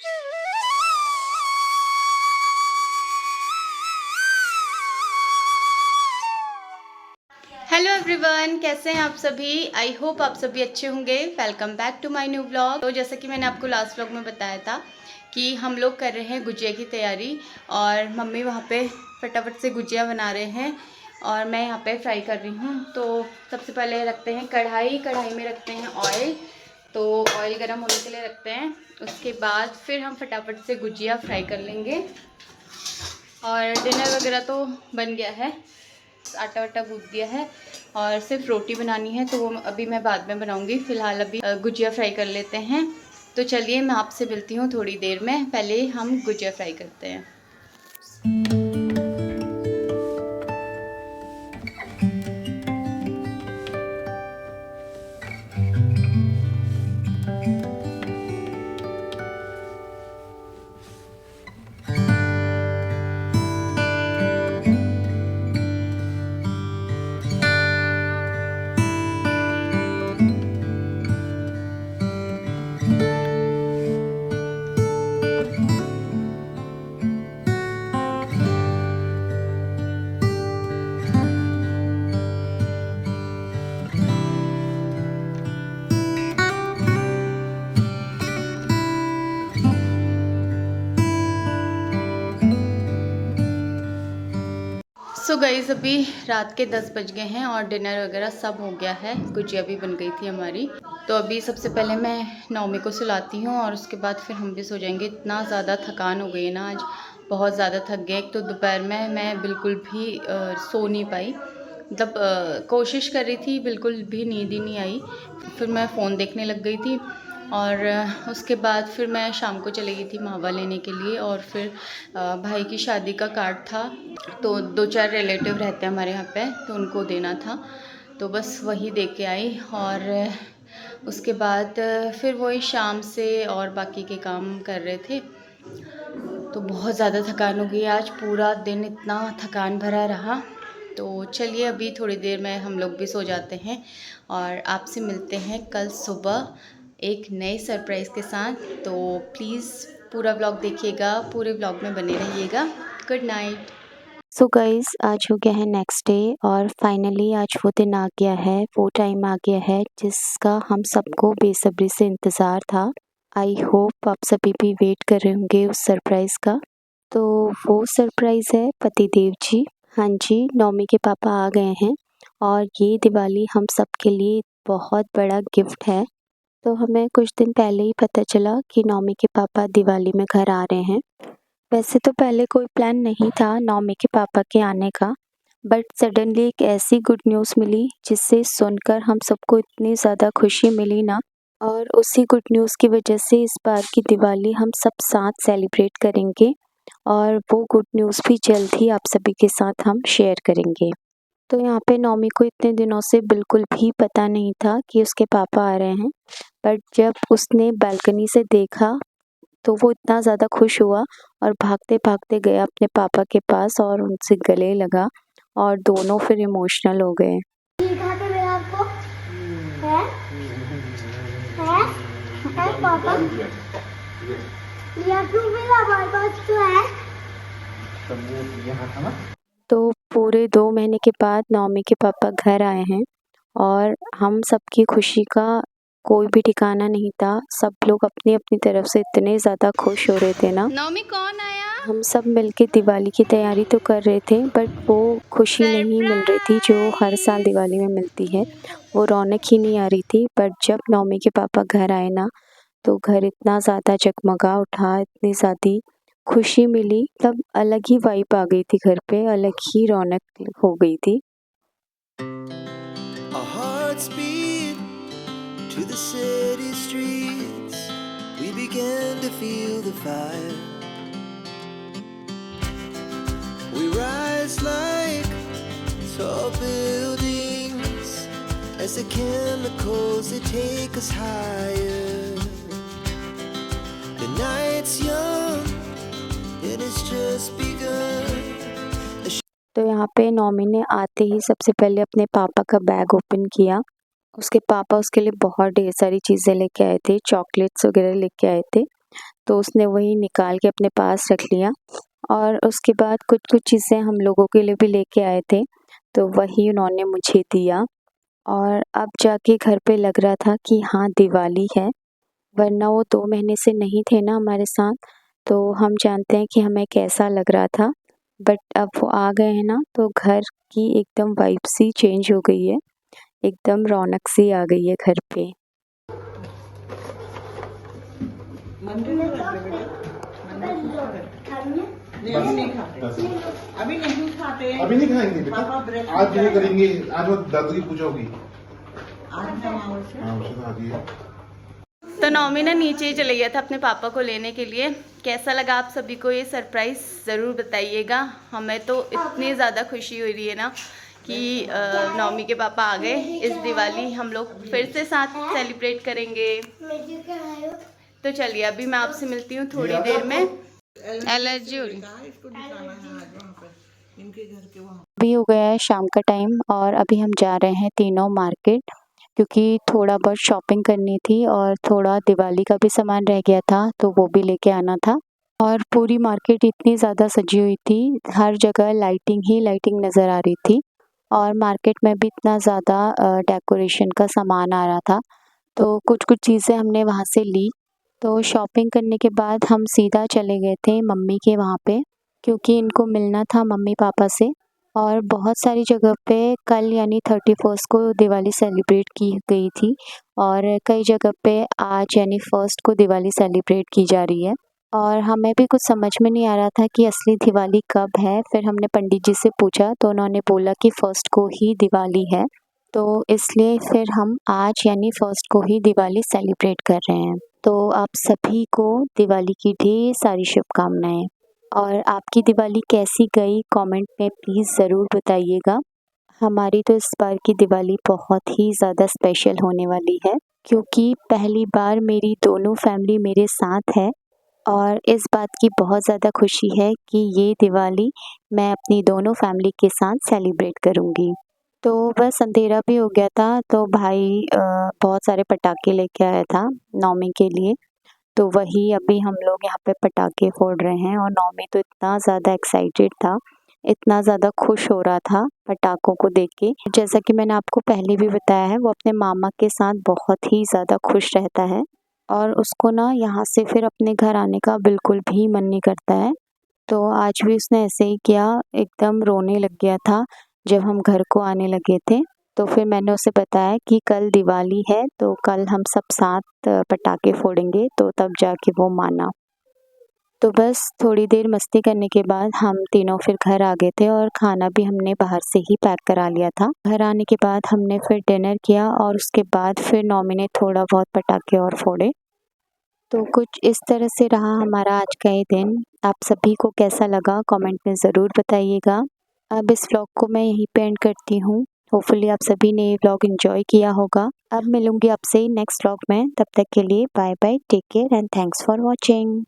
Hello everyone, कैसे हैं आप सभी। आई होप आप सभी अच्छे होंगे। Welcome back to my new vlog. तो जैसा कि मैंने आपको लास्ट व्लॉग में बताया था कि हम लोग कर रहे हैं गुजिया की तैयारी और मम्मी वहाँ पे फटाफट से गुजिया बना रहे हैं और मैं यहाँ पे फ्राई कर रही हूँ। तो सबसे पहले रखते हैं कढ़ाई में रखते हैं ऑयल। तो ऑयल गर्म होने के लिए रखते हैं, उसके बाद फिर हम फटाफट से गुजिया फ्राई कर लेंगे। और डिनर वगैरह तो बन गया है, आटा वाटा गूँथ दिया है और सिर्फ रोटी बनानी है, तो वो अभी मैं बाद में बनाऊंगी। फ़िलहाल अभी गुजिया फ्राई कर लेते हैं। तो चलिए मैं आपसे मिलती हूँ थोड़ी देर में, पहले हम गुजिया फ्राई करते हैं। सो गाइस, अभी रात के 10 बज गए हैं और डिनर वगैरह सब हो गया है। गुजिया भी बन गई थी हमारी। तो अभी सबसे पहले मैं नौमी को सुलाती हूँ और उसके बाद फिर हम भी सो जाएंगे। इतना ज़्यादा थकान हो गई है ना, आज बहुत ज़्यादा थक गए। एक तो दोपहर में मैं बिल्कुल भी सो नहीं पाई, मतलब कोशिश कर रही थी, बिल्कुल भी नींद ही नहीं आई। फिर मैं फ़ोन देखने लग गई थी और उसके बाद फिर मैं शाम को चली गई थी मावा लेने के लिए। और फिर भाई की शादी का कार्ड था, तो 2-4 रिलेटिव रहते हैं हमारे यहाँ पे, तो उनको देना था, तो बस वही दे के आई। और उसके बाद फिर वही शाम से और बाकी के काम कर रहे थे। तो बहुत ज़्यादा थकान हो गई, आज पूरा दिन इतना थकान भरा रहा। तो चलिए अभी थोड़ी देर में हम लोग भी सो जाते हैं और आपसे मिलते हैं कल सुबह एक नए सरप्राइज़ के साथ। तो प्लीज़ पूरा व्लॉग देखिएगा, पूरे व्लॉग में बने रहिएगा। Good night. सो गाइस, आज हो गया है नेक्स्ट डे और फाइनली आज वो दिन आ गया है, वो टाइम आ गया है जिसका हम सबको बेसब्री से इंतज़ार था। आई होप आप सभी भी वेट कर रहे होंगे उस सरप्राइज़ का। तो वो सरप्राइज़ है पतिदेव जी। हाँ जी, नौमी के पापा आ गए हैं और ये दिवाली हम सब के लिए बहुत बड़ा गिफ्ट है। तो हमें कुछ दिन पहले ही पता चला कि नौमी के पापा दिवाली में घर आ रहे हैं। वैसे तो पहले कोई प्लान नहीं था नौमी के पापा के आने का, बट सडनली एक ऐसी गुड न्यूज़ मिली जिससे सुनकर हम सबको इतनी ज़्यादा खुशी मिली ना। और उसी गुड न्यूज़ की वजह से इस बार की दिवाली हम सब साथ सेलिब्रेट करेंगे और वो गुड न्यूज़ भी जल्द ही आप सभी के साथ हम शेयर करेंगे। तो यहाँ पे नौमी को इतने दिनों से बिल्कुल भी पता नहीं था कि उसके पापा आ रहे हैं, बट जब उसने बालकनी से देखा तो वो इतना ज़्यादा खुश हुआ और भागते-भागते गया अपने पापा के पास और उनसे गले लगा और दोनों फिर इमोशनल हो गए। ये कहाँ पे मिला आपको? है? है? है पापा? ये क्यों मिला? हमारे पास तो है। तो पूरे 2 महीने के बाद नौमी के पापा घर आए हैं और हम सबकी खुशी का कोई भी ठिकाना नहीं था। सब लोग अपनी-अपनी तरफ से इतने ज़्यादा खुश हो रहे थे ना। नौमी कौन आया? हम सब मिलके दिवाली की तैयारी तो कर रहे थे, बट वो खुशी नहीं मिल रही थी जो हर साल दिवाली में मिलती है। वो रौनक ही नहीं आ रही थी। बट जब नौमी के पापा घर आए ना, तो घर इतना ज़्यादा जगमगा उठा, इतनी ज़्यादा खुशी मिली, तब अलग ही वाइब आ गई थी घर पे, अलग ही रौनक हो गई थी। Our hearts beat to the city streets. We began to feel the fire. We rise like tall buildings as the chemicals they take us higher. The night's young and it's just begun. तो यहाँ पे नौमी ने आते ही सबसे पहले अपने पापा का बैग ओपन किया। उसके पापा उसके लिए बहुत ढेर सारी चीज़ें लेके आए थे, चॉकलेट्स वगैरह लेके आए थे। तो उसने वही निकाल के अपने पास रख लिया। और उसके बाद कुछ चीज़ें हम लोगों के लिए भी लेके आए थे, तो वही उन्होंने मुझे दिया। और अब जाके घर पे लग रहा था कि हाँ दिवाली है, वरना वो 2 महीने से नहीं थे ना हमारे साथ, तो हम जानते हैं कि हमें कैसा लग रहा था। बट अब वो आ गए हैं ना, तो घर की एकदम वाइब सी चेंज हो गई है, एकदम रौनक सी आ गई है घर पे। अभी नहीं खाते हैं। अभी नहीं खाएंगे बेटा, आज जो करेंगे, आज वो दादू की पूजा होगी। आज हाँ आज ही है। तो नौमी ना नीचे ही चले गया था अपने पापा को लेने के लिए। कैसा लगा आप सभी को ये सरप्राइज़ ज़रूर बताइएगा। हमें तो इतनी ज़्यादा खुशी हो रही है ना कि नौमी के पापा आ गए। इस दिवाली हम लोग फिर से साथ सेलिब्रेट करेंगे। तो चलिए अभी मैं आपसे मिलती हूँ थोड़ी देर में। एलर्जी हो रही इसको दिखाना है आज वहाँ पे इनके घर के वहाँ। अभी हो गया है शाम का टाइम और अभी हम जा रहे हैं तीनों मार्केट, क्योंकि थोड़ा बहुत शॉपिंग करनी थी और थोड़ा दिवाली का भी सामान रह गया था, तो वो भी लेके आना था। और पूरी मार्केट इतनी ज़्यादा सजी हुई थी, हर जगह लाइटिंग ही लाइटिंग नज़र आ रही थी। और मार्केट में भी इतना ज़्यादा डेकोरेशन का सामान आ रहा था, तो कुछ चीज़ें हमने वहाँ से ली। तो शॉपिंग करने के बाद हम सीधा चले गए थे मम्मी के वहाँ पे, क्योंकि इनको मिलना था मम्मी पापा से। और बहुत सारी जगह पे कल यानी 31 को दिवाली सेलिब्रेट की गई थी, और कई जगह पे आज यानी 1 को दिवाली सेलिब्रेट की जा रही है। और हमें भी कुछ समझ में नहीं आ रहा था कि असली दिवाली कब है। फिर हमने पंडित जी से पूछा तो उन्होंने बोला कि 1 को ही दिवाली है, तो इसलिए फिर हम आज यानी 1 को ही दिवाली सेलिब्रेट कर रहे हैं। तो आप सभी को दिवाली की ढेर सारी शुभकामनाएं। और आपकी दिवाली कैसी गई कमेंट में प्लीज़ ज़रूर बताइएगा। हमारी तो इस बार की दिवाली बहुत ही ज़्यादा स्पेशल होने वाली है, क्योंकि पहली बार मेरी दोनों फैमिली मेरे साथ है। और इस बात की बहुत ज़्यादा खुशी है कि ये दिवाली मैं अपनी दोनों फैमिली के साथ सेलिब्रेट करूँगी। तो बस अंधेरा भी हो गया था, तो भाई बहुत सारे पटाखे लेके आया था नौमी के लिए, तो वही अभी हम लोग यहाँ पे पटाखे फोड़ रहे हैं। और नौमी तो इतना ज़्यादा एक्साइटेड था, इतना ज़्यादा खुश हो रहा था पटाखों को देख के। जैसा कि मैंने आपको पहले भी बताया है, वो अपने मामा के साथ बहुत ही ज़्यादा खुश रहता है, और उसको ना यहाँ से फिर अपने घर आने का बिल्कुल भी मन नहीं करता है। तो आज भी उसने ऐसे ही किया, एकदम रोने लग गया था जब हम घर को आने लगे थे। तो फिर मैंने उसे बताया कि कल दिवाली है, तो कल हम सब साथ पटाखे फोड़ेंगे, तो तब जाके वो माना। तो बस थोड़ी देर मस्ती करने के बाद हम तीनों फिर घर आ गए थे, और खाना भी हमने बाहर से ही पैक करा लिया था। घर आने के बाद हमने फिर डिनर किया, और उसके बाद फिर नौमी ने थोड़ा बहुत पटाखे और फोड़े। तो कुछ इस तरह से रहा हमारा आज का ये दिन। आप सभी को कैसा लगा कमेंट में ज़रूर बताइएगा। अब इस व्लॉग को मैं यहीं पे एंड करती हूँ। होपफुली आप सभी ने ये व्लॉग एंजॉय किया होगा। अब मिलूँगी आपसे नेक्स्ट व्लॉग में, तब तक के लिए bye bye, take care and thanks for watching.